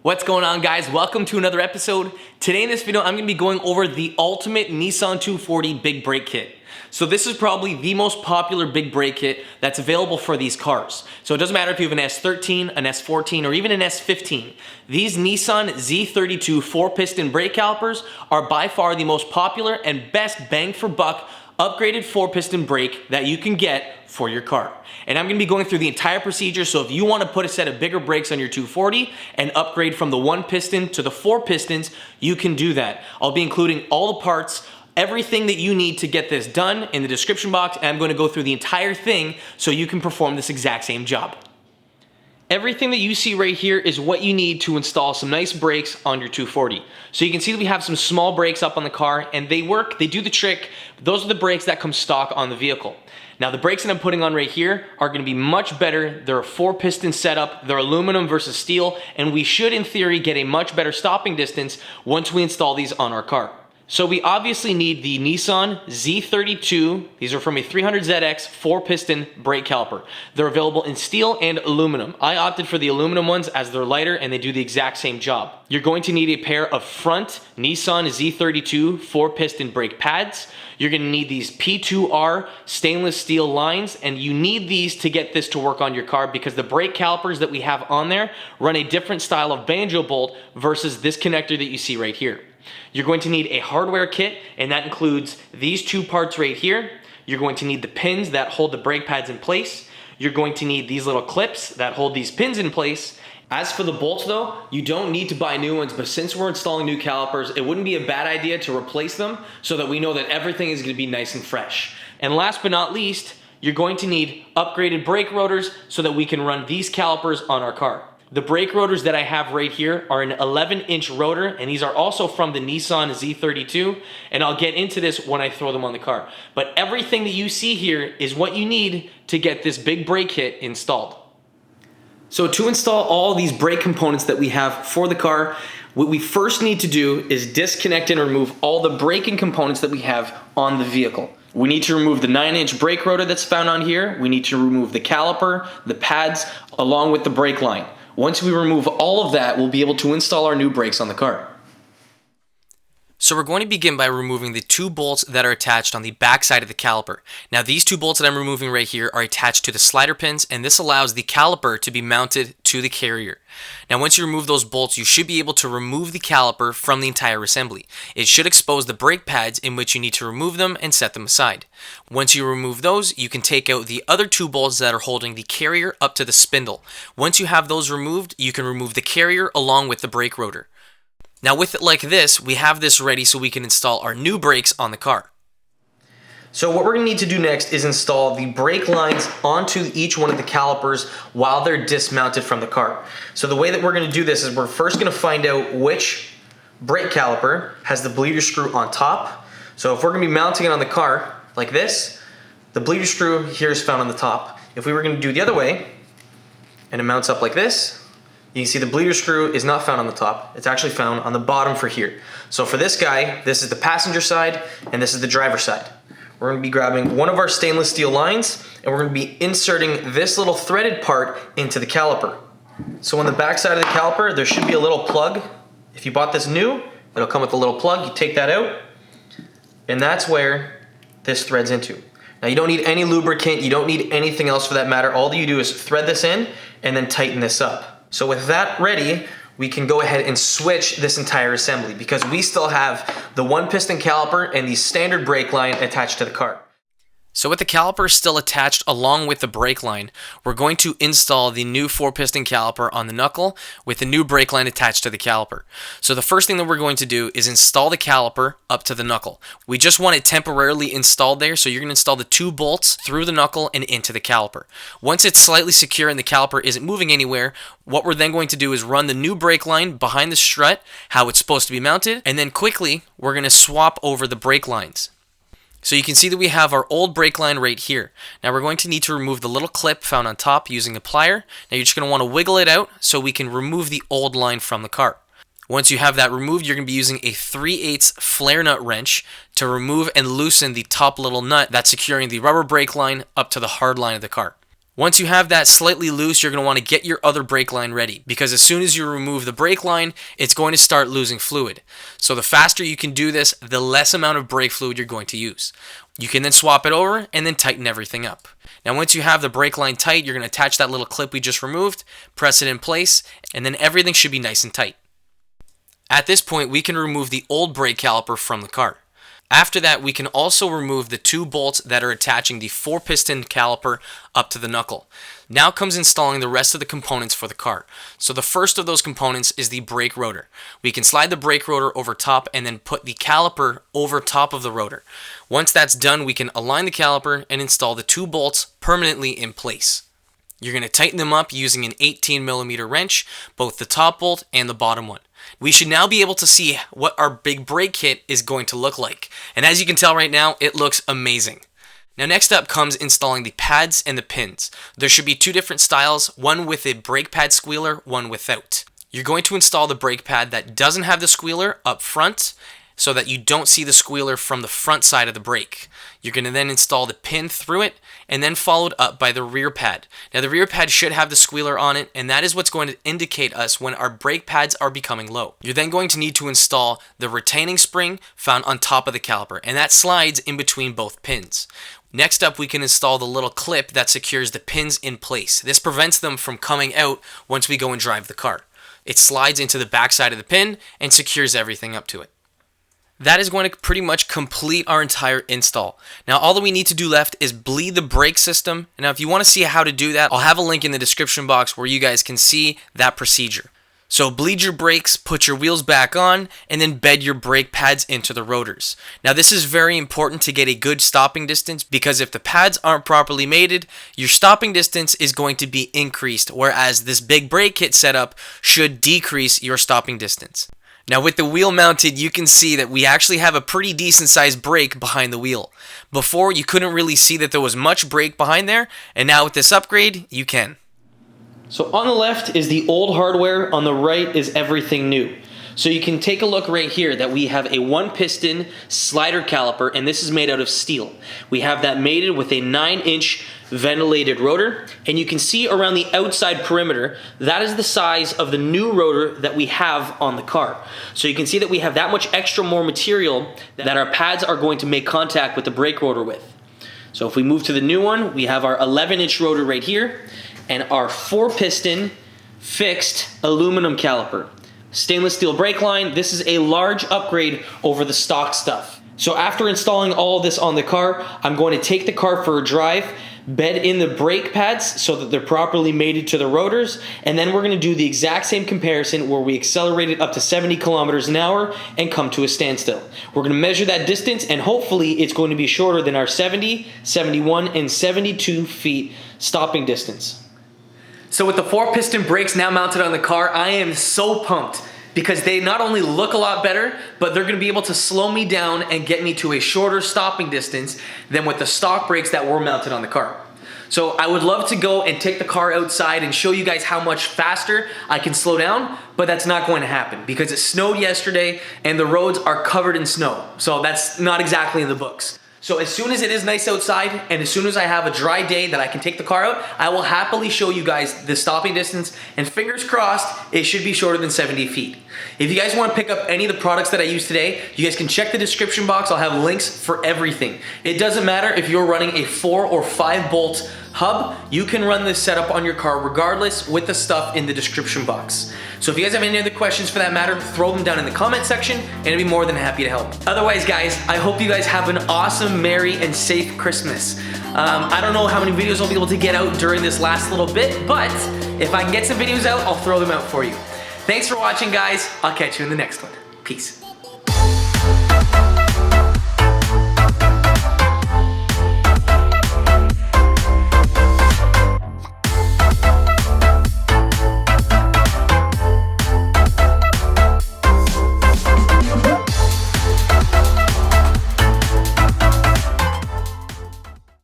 What's going on, guys? Welcome to another episode. Today in this video, I'm going to be going over the ultimate Nissan 240 big brake kit. So this is probably the most popular big brake kit that's available for these cars. So it doesn't matter if you have an S13, an S14, or even an S15. These Nissan Z32 4-piston brake calipers are by far the most popular and best bang for buck upgraded 4-piston brake that you can get for your car. And I'm going to be going through the entire procedure, so if you want to put a set of bigger brakes on your 240 and upgrade from the 1-piston to the 4 pistons, you can do that. I'll be including all the parts, everything that you need to get this done in the description box, and I'm going to go through the entire thing so you can perform this exact same job. Everything that you see right here is what you need to install some nice brakes on your 240. So you can see that we have some small brakes up on the car, and they work, they do the trick. Those are the brakes that come stock on the vehicle. Now the brakes that I'm putting on right here are going to be much better. They're a 4-piston setup, they're aluminum versus steel, and we should in theory get a much better stopping distance once we install these on our car. So we obviously need the Nissan Z32. These are from a 300ZX 4-piston brake caliper. They're available in steel and aluminum. I opted for the aluminum ones as they're lighter and they do the exact same job. You're going to need a pair of front Nissan Z32 4-piston brake pads. You're going to need these P2R stainless steel lines, and you need these to get this to work on your car because the brake calipers that we have on there run a different style of banjo bolt versus this connector that you see right here. You're going to need a hardware kit, and that includes these two parts right here. You're going to need the pins that hold the brake pads in place. You're going to need these little clips that hold these pins in place. As for the bolts though, you don't need to buy new ones, but since we're installing new calipers, it wouldn't be a bad idea to replace them so that we know that everything is going to be nice and fresh. And last but not least, you're going to need upgraded brake rotors so that we can run these calipers on our car. The brake rotors that I have right here are an 11-inch rotor, and these are also from the Nissan Z32, and I'll get into this when I throw them on the car. But everything that you see here is what you need to get this big brake kit installed. So to install all these brake components that we have for the car, what we first need to do is disconnect and remove all the braking components that we have on the vehicle. We need to remove the 9-inch brake rotor that's found on here. We need to remove the caliper, the pads, along with the brake line. Once we remove all of that, we'll be able to install our new brakes on the car. So we're going to begin by removing the two bolts that are attached on the back side of the caliper. Now these two bolts that I'm removing right here are attached to the slider pins, and this allows the caliper to be mounted to the carrier. Now once you remove those bolts, you should be able to remove the caliper from the entire assembly. It should expose the brake pads in which you need to remove them and set them aside. Once you remove those, you can take out the other two bolts that are holding the carrier up to the spindle. Once you have those removed, you can remove the carrier along with the brake rotor. Now with it like this, we have this ready so we can install our new brakes on the car. So what we're going to need to do next is install the brake lines onto each one of the calipers while they're dismounted from the car. So the way that we're going to do this is we're first going to find out which brake caliper has the bleeder screw on top. So if we're going to be mounting it on the car like this, the bleeder screw here is found on the top. If we were going to do the other way and it mounts up like this, you can see the bleeder screw is not found on the top. It's actually found on the bottom for here. So for this guy, this is the passenger side and this is the driver side. We're going to be grabbing one of our stainless steel lines and we're going to be inserting this little threaded part into the caliper. So on the back side of the caliper, there should be a little plug. If you bought this new, it'll come with a little plug. You take that out and that's where this threads into. Now you don't need any lubricant, you don't need anything else for that matter. All that you do is thread this in and then tighten this up. So with that ready, we can go ahead and switch this entire assembly because we still have the 1-piston caliper and the standard brake line attached to the car. So with the caliper still attached along with the brake line, we're going to install the new 4-piston caliper on the knuckle with the new brake line attached to the caliper. So the first thing that we're going to do is install the caliper up to the knuckle. We just want it temporarily installed there, so you're going to install the two bolts through the knuckle and into the caliper. Once it's slightly secure and the caliper isn't moving anywhere, what we're then going to do is run the new brake line behind the strut, how it's supposed to be mounted, and then quickly we're going to swap over the brake lines. So you can see that we have our old brake line right here. Now we're going to need to remove the little clip found on top using a plier. Now you're just going to want to wiggle it out so we can remove the old line from the car. Once you have that removed, you're going to be using a 3/8 flare nut wrench to remove and loosen the top little nut that's securing the rubber brake line up to the hard line of the car. Once you have that slightly loose, you're going to want to get your other brake line ready, because as soon as you remove the brake line, it's going to start losing fluid. So the faster you can do this, the less amount of brake fluid you're going to use. You can then swap it over and then tighten everything up. Now once you have the brake line tight, you're going to attach that little clip we just removed, press it in place, and then everything should be nice and tight. At this point, we can remove the old brake caliper from the car. After that, we can also remove the 2 bolts that are attaching the 4-piston caliper up to the knuckle. Now comes installing the rest of the components for the car. So the first of those components is the brake rotor. We can slide the brake rotor over top and then put the caliper over top of the rotor. Once that's done, we can align the caliper and install the 2 bolts permanently in place. You're going to tighten them up using an 18mm wrench, both the top bolt and the bottom one. We should now be able to see what our big brake kit is going to look like. And as you can tell right now, it looks amazing. Now next up comes installing the pads and the pins. There should be 2 different styles, one with a brake pad squealer, one without. You're going to install the brake pad that doesn't have the squealer up front, so that you don't see the squealer from the front side of the brake. You're going to then install the pin through it, and then followed up by the rear pad. Now the rear pad should have the squealer on it, and that is what's going to indicate us when our brake pads are becoming low. You're then going to need to install the retaining spring found on top of the caliper, and that slides in between both pins. Next up, we can install the little clip that secures the pins in place. This prevents them from coming out once we go and drive the car. It slides into the back side of the pin and secures everything up to it. That is going to pretty much complete our entire install. Now all that we need to do left is bleed the brake system. Now if you want to see how to do that, I'll have a link in the description box where you guys can see that procedure. So bleed your brakes, put your wheels back on, and then bed your brake pads into the rotors. Now this is very important to get a good stopping distance, because if the pads aren't properly mated, your stopping distance is going to be increased, whereas this big brake kit setup should decrease your stopping distance. Now with the wheel mounted, you can see that we actually have a pretty decent sized brake behind the wheel. Before, you couldn't really see that there was much brake behind there, and now with this upgrade, you can. So on the left is the old hardware, on the right is everything new. So you can take a look right here that we have a 1-piston slider caliper, and this is made out of steel. We have that mated with a 9-inch ventilated rotor, and you can see around the outside perimeter, that is the size of the new rotor that we have on the car. So you can see that we have that much extra more material that our pads are going to make contact with the brake rotor with. So if we move to the new one, we have our 11-inch rotor right here, and our 4-piston fixed aluminum caliper. Stainless steel brake line. This is a large upgrade over the stock stuff. So after installing all of this on the car, I'm going to take the car for a drive, bed in the brake pads so that they're properly mated to the rotors, and then we're going to do the exact same comparison where we accelerate it up to 70 kilometers an hour and come to a standstill. We're going to measure that distance, and hopefully it's going to be shorter than our 70, 71, and 72 feet stopping distance. So with the 4-piston brakes now mounted on the car, I am so pumped, because they not only look a lot better, but they're going to be able to slow me down and get me to a shorter stopping distance than with the stock brakes that were mounted on the car. So I would love to go and take the car outside and show you guys how much faster I can slow down, but that's not going to happen because it snowed yesterday and the roads are covered in snow. So that's not exactly in the books. So as soon as it is nice outside and as soon as I have a dry day that I can take the car out, I will happily show you guys the stopping distance, and fingers crossed, it should be shorter than 70 feet. If you guys want to pick up any of the products that I use today, you guys can check the description box. I'll have links for everything. It doesn't matter if you're running a 4 or 5 bolt hub, you can run this setup on your car regardless with the stuff in the description box. So if you guys have any other questions for that matter, throw them down in the comment section and I'd be more than happy to help. Otherwise guys, I hope you guys have an awesome, merry, and safe Christmas. I don't know how many videos I'll be able to get out during this last little bit, but if I can get some videos out, I'll throw them out for you. Thanks for watching guys. I'll catch you in the next one. Peace.